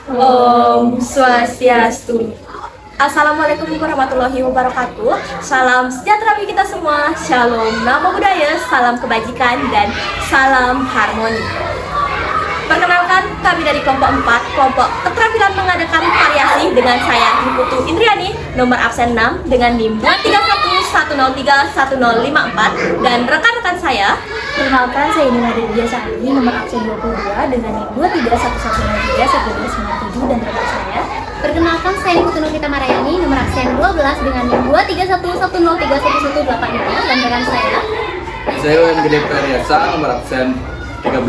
Om Swastiastu. Assalamualaikum warahmatullahi wabarakatuh. Salam sejahtera bagi kita semua. Shalom, namo buddhaya, salam kebajikan dan salam harmoni. Perkenalkan, kami dari kelompok 4, kelompok keterampilan mengadakan variasi dengan saya Putu Indriani, nomor absen 6 dengan NIM 231103154 dan rekan-rekan saya. Perkenalkan, saya Nina Dedia Sari, nomor absen 22 dengan NIM 231103197 dan rekan saya. Perkenalkan, saya Putu Nurhita Marayani, nomor absen 12 dengan NIM 23110311185 dan rekan saya. Saya Wen Gede Periasa, nomor absen 13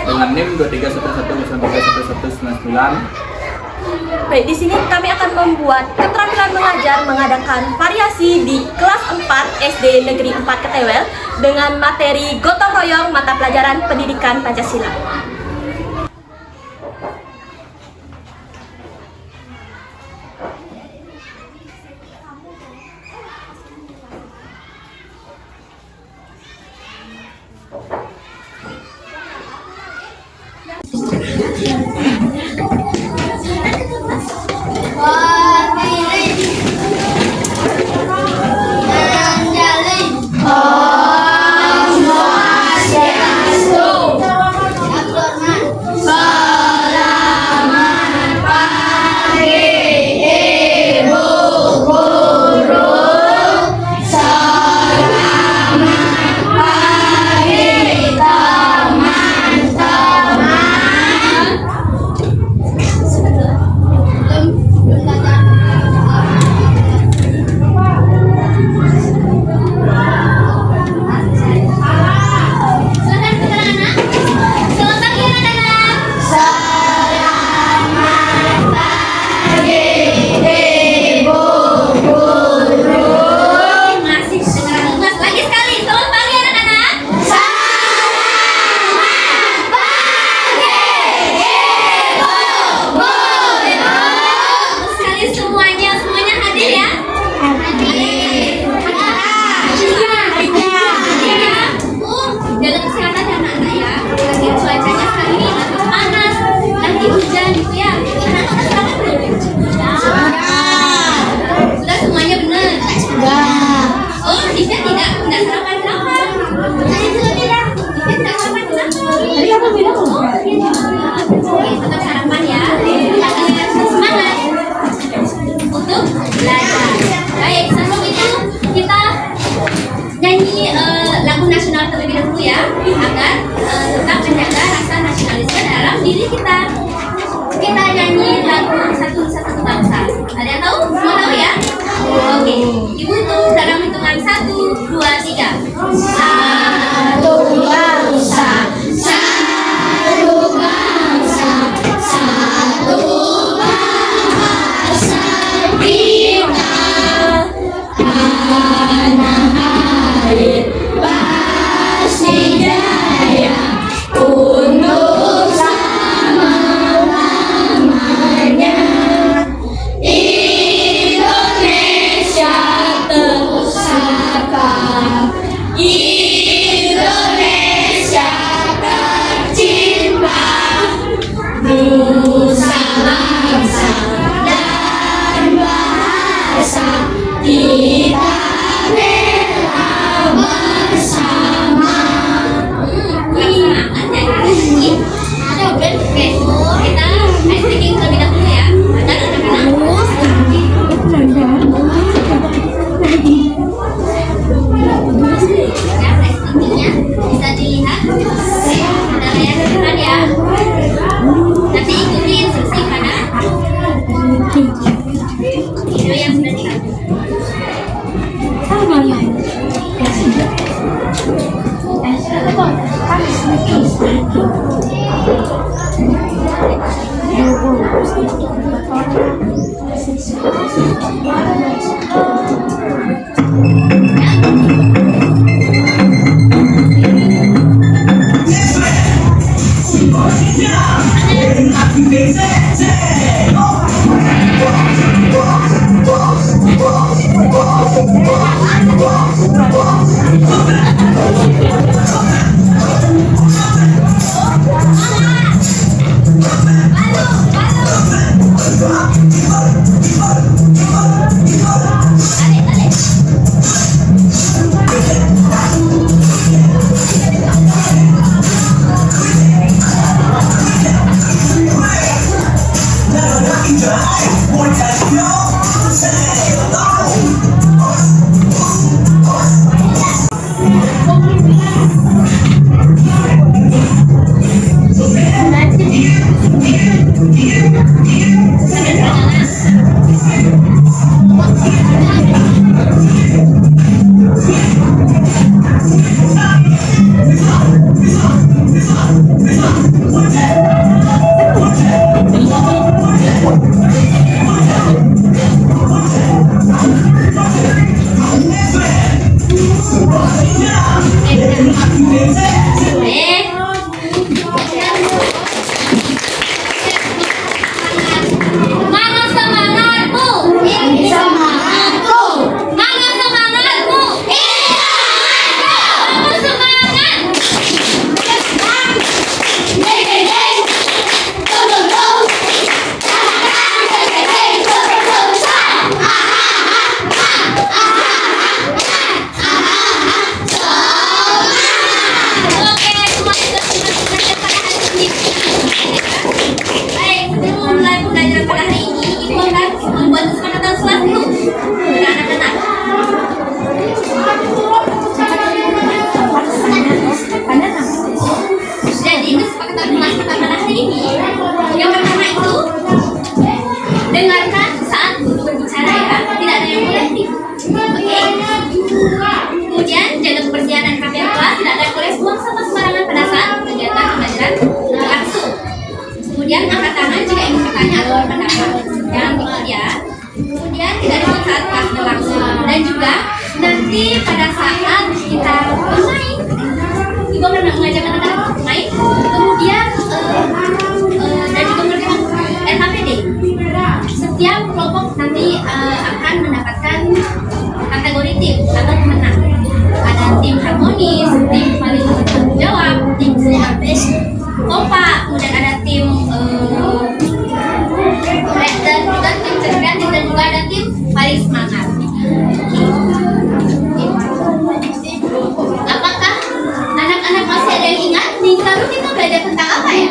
dengan NIM 2311131199. Baik, di sini kami akan membuat keterampilan mengajar mengadakan variasi di kelas 4 SD Negeri 4 Ketewel dengan materi gotong royong mata pelajaran pendidikan Pancasila. Tetap sarapan ya. Semangat untuk belajar. Baik, sebelum itu kita nyanyi lagu nasional terlebih dahulu ya, agar tetap menjaga rasa nasionalisme dalam diri kita. Kita nyanyi lagu Satu Nusa Satu Bangsa. Ada yang tahu? Semua tahu ya? Oke, Ibu hitung dalam hitungan 1, 2, 3. Satu bangsa, satu bangsa, satu bahasa kita, tanah air pasti jaya untuk selama-lamanya. Indonesia terpusaka, Indonesia tercinta, nusa bangsa dan bahasa kita rela bersama. Oke, kita ice breaking terlebih dahulu ya. Ada bisa dilihat ada layar depan ya. Nanti ikuti instruksi pada video yang sudah diambil. Halo. Mana semangatmu? Ini semangatku. Mana semangatmu? Ini semangatku. Kamu semangat. Oke, semua sudah belajar pada hari ini. Baik, sebelum mulai pembelajaran pada hari ini, Ibu akan membuat kesepakatan kelas dulu dengan anak-anak. Jadi kesepakatan kelas pada hari ini, yang pertama itu dengarkan saat guru berbicara ya, tidak ada yang kolektif. Oke. Kemudian jaga kebersihan dan kebersihan kelas, tidak ada boleh buang sampah sembarangan pada saat kegiatan pembelajaran berlangsung. Kemudian angkat tangan jika ingin bertanya atau berpendapat. Jangan ikut ya. Kemudian tidak ikut saat kelas berlangsung. Dan juga nanti pada saat kita bermain, Ibu akan mengajak anak-anak bermain. Kemudian dan juga mengerjakan LHPD. Setiap kelompok nanti akan mendapatkan kategori tim atau pemenang. Ada tim harmonis, tim paling bertanggung jawab, tim habis kompak, kemudian ada tim dan juga tim cerdas dan juga ada tim paling semangat. Apakah anak-anak masih ada yang ingat? Minggu lalu kita belajar tentang apa ya?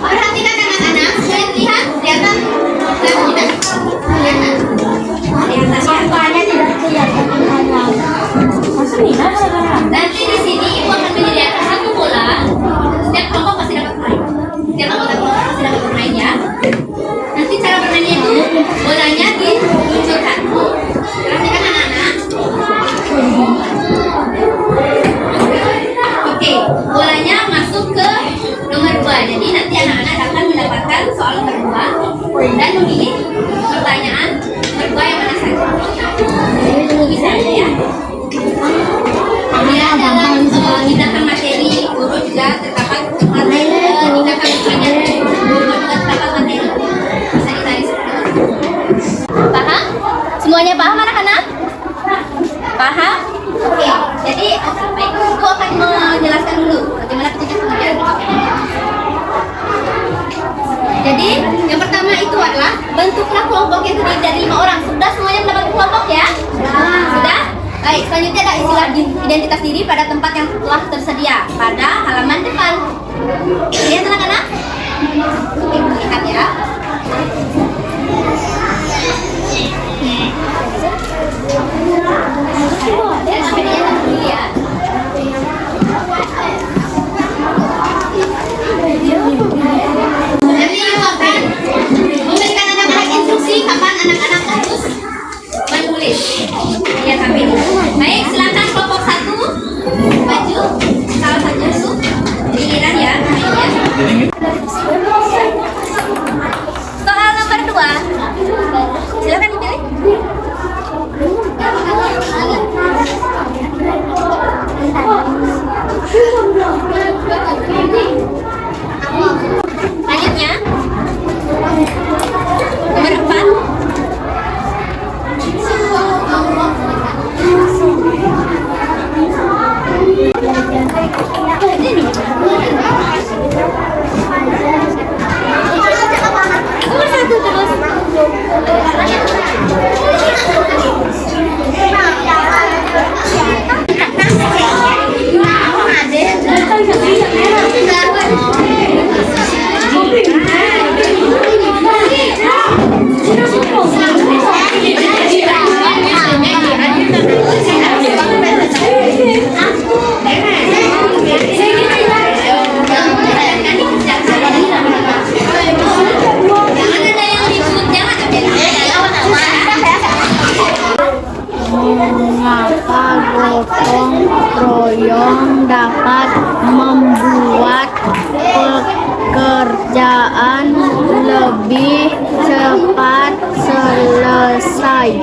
Perhatikan anak-anak, sulit lihat di atas laptop kita. Kelihatan? Di atas ya. Soalnya tidak kelihatan anak. Masa nih, Nanti di sini ibu akan menyediakan satu bola. Setiap kelompok pasti dapat bermain. Setiap anggota kelompok pasti dapat bermain ya. Nanti cara bermainnya itu bolanya diluncurkan. Perhatikan anak-anak. Oke, bolanya masuk ke nomor 2. Jadi nanti anak-anak akan mendapatkan soal nomor 2 dan memilih pertanyaan nomor 2 yang mana saja. Tunggu bisa aja ya. Kemudian dalam tindakan materi guru juga terdapat materi tindakan pertanyaan guru juga terdapat materi. Bisa ditarik seperti itu. Paham? Semuanya paham anak-anak? Paham? Oke, jadi baik, Ibu akan menjelaskan dulu bagaimana petunjuk pengerjaan. Jadi, yang pertama itu adalah bentuklah kelompok yang terdiri dari 5 orang. Sudah semuanya mendapat kelompok ya? Sudah? Baik, selanjutnya ada istilah identitas diri pada tempat yang telah tersedia pada halaman depan. Lihat anak-anak? Oke, lihat ya. Dan sampai dia dulu ya. Nanti ibu akan memberikan anak-anak instruksi kapan anak-anak harus menulis. Ya sampai ini. Baik, silakan kelompok 1 maju salah satu giliran ya. Soal nomor 2. Silakan dipilih. Selanjutnya nomor 4. Nomor 1 terus. Mengapa gotong royong dapat membuat pekerjaan lebih cepat selesai?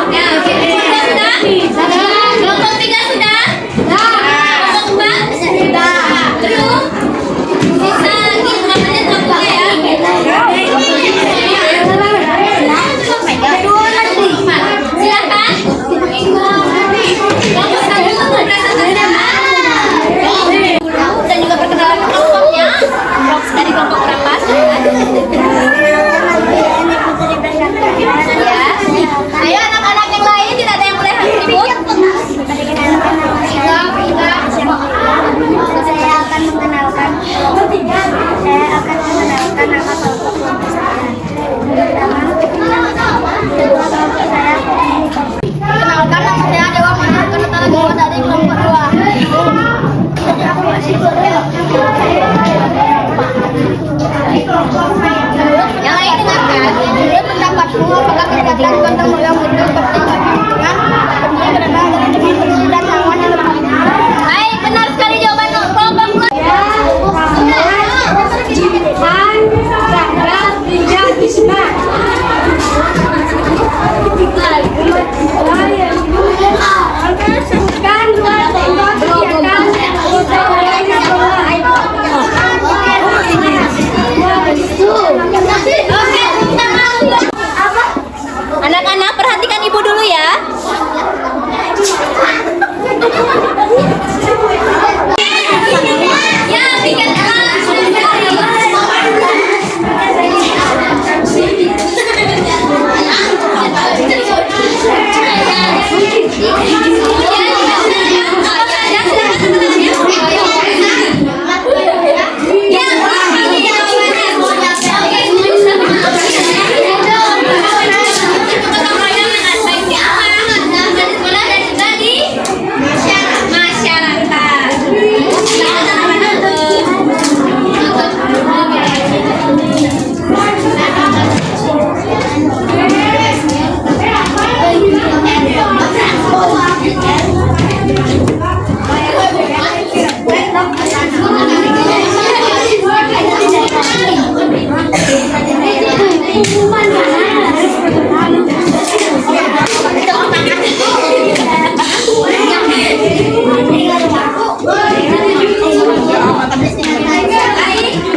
Ya, oke. Yang lain dengarkan. Menurut pendapatmu, apakah kegiatan gotong royong itu penting bagi lingkungan? Tentunya karena dari teman-teman dan kawan yang lebih. Baik, benar sekali jawaban kelompok dua. Anak-anak perhatikan ibu dulu ya. Ya, bikin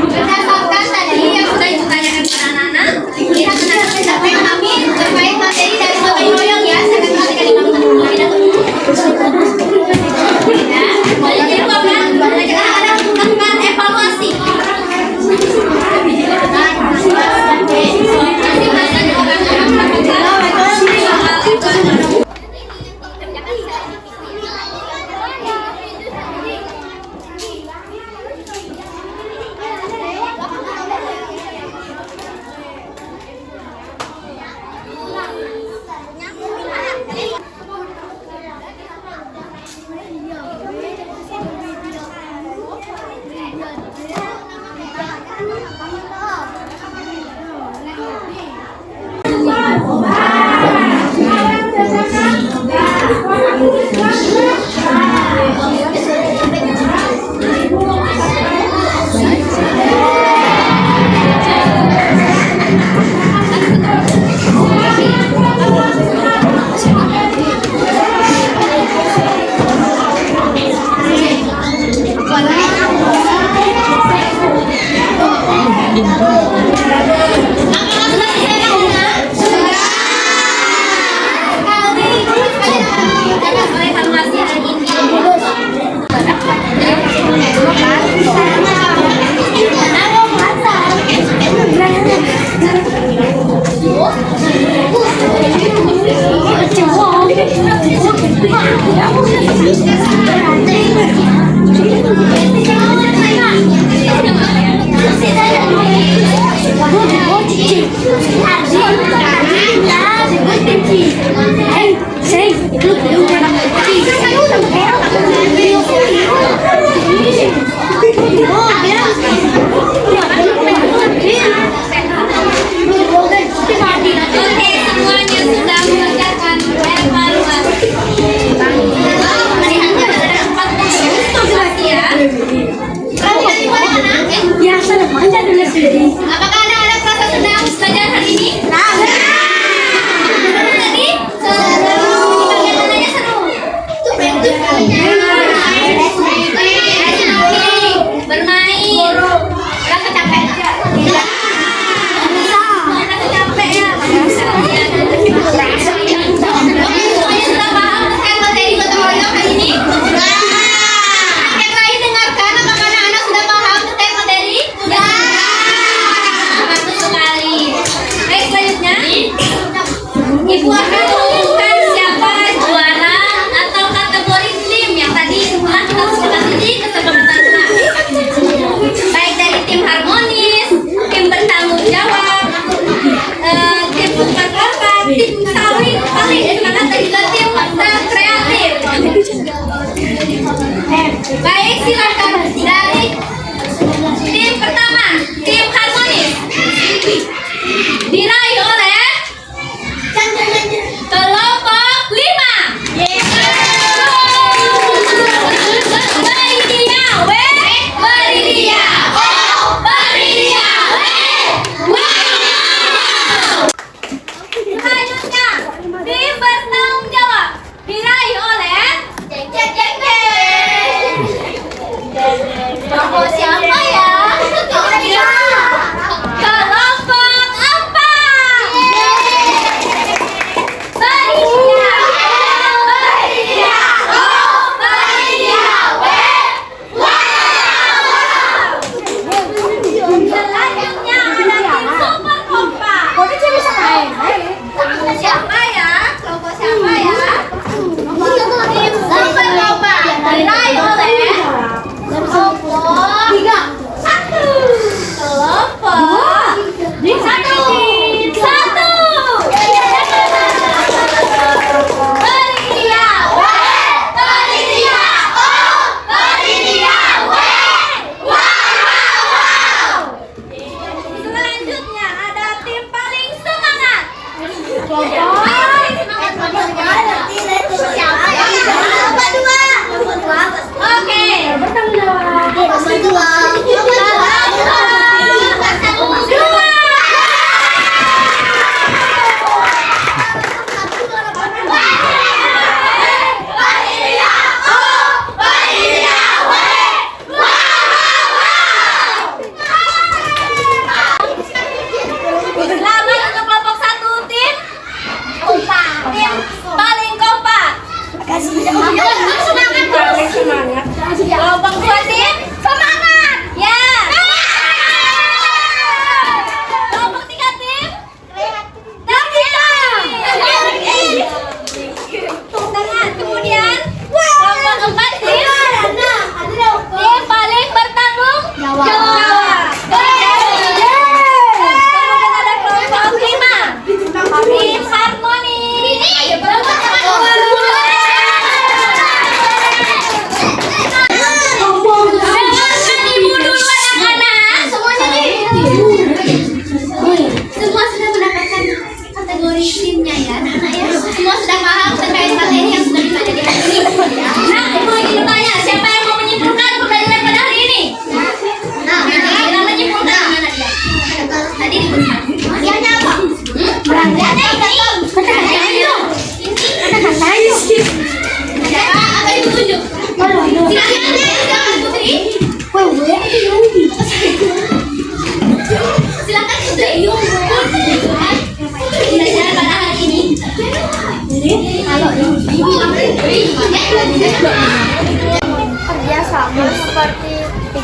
berdasarkan tadi yang sudah ditanyakan para anak-anak, kita benar-benar dapat memahami terkait materi dari gotong royong ya. Saya akan perhatikan di kamu jadi program mengajak anak-anak untuk melakukan evaluasi. Masing-masing orang akan melakukan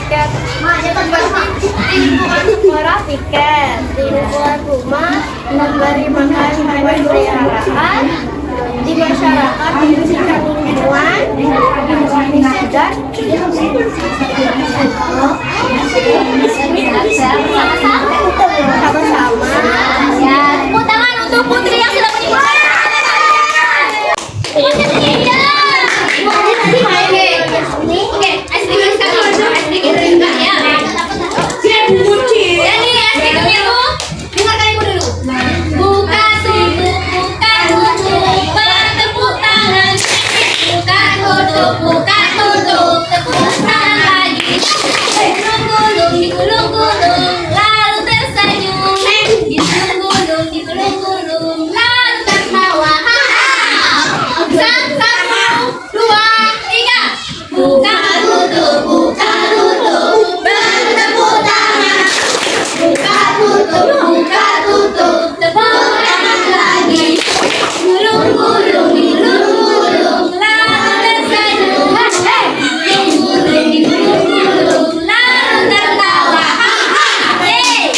piket. Di lingkungan sekolah piket. Di lingkungan rumah memberi makan hewan peliharaan. Di masyarakat membersihkan lingkungan dan sama-sama. Ya, tepuk tangan untuk Putri yang sudah menimbulkan. Oke, ice cream sekarang. Ice cream ya. Jadi ice creamnya Bu, dengarkan Ibu dulu. Buka tutup, bertepuk tangan. Buka tutup, tepuk tangan lagi. Gulung-gulung, digulung-gulung, lalu tersenyum. Digulung-gulung, lalu tertawa. Satu, dua, tiga. Buka tutup, bertepuk tangan. Buka tutup, tepuk tangan lagi. Gulung-gulung, digulung-gulung, lalu tersenyum. Digulung-gulung, lalu tertawa. Yeay.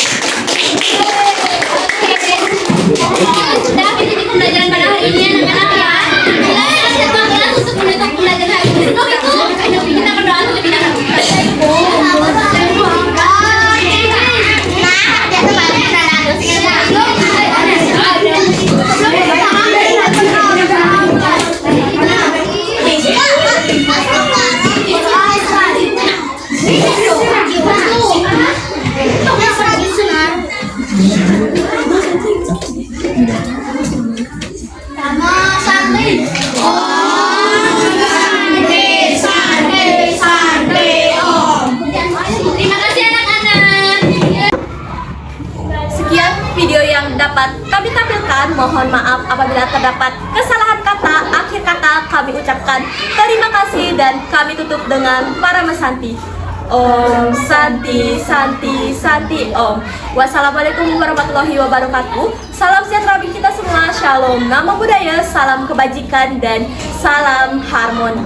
Sudah habis ini pembelajaran pada hari ini anak-anak ya. Silakan terbang kelas untuk menutup pembelajaran hari ini. Sebelum itu, kita berdoa untuk pimpinan. Terima kasih anak-anak. Sekian video yang dapat kami tampilkan. Mohon maaf apabila terdapat kesalahan kata. Akhir kata kami ucapkan terima kasih dan kami tutup dengan para mesanti. Om Santi Santi Santi Om. Wassalamualaikum warahmatullahi wabarakatuh. Salam sejahtera bagi kita semua. Shalom, nama budaya, salam kebajikan dan salam harmoni.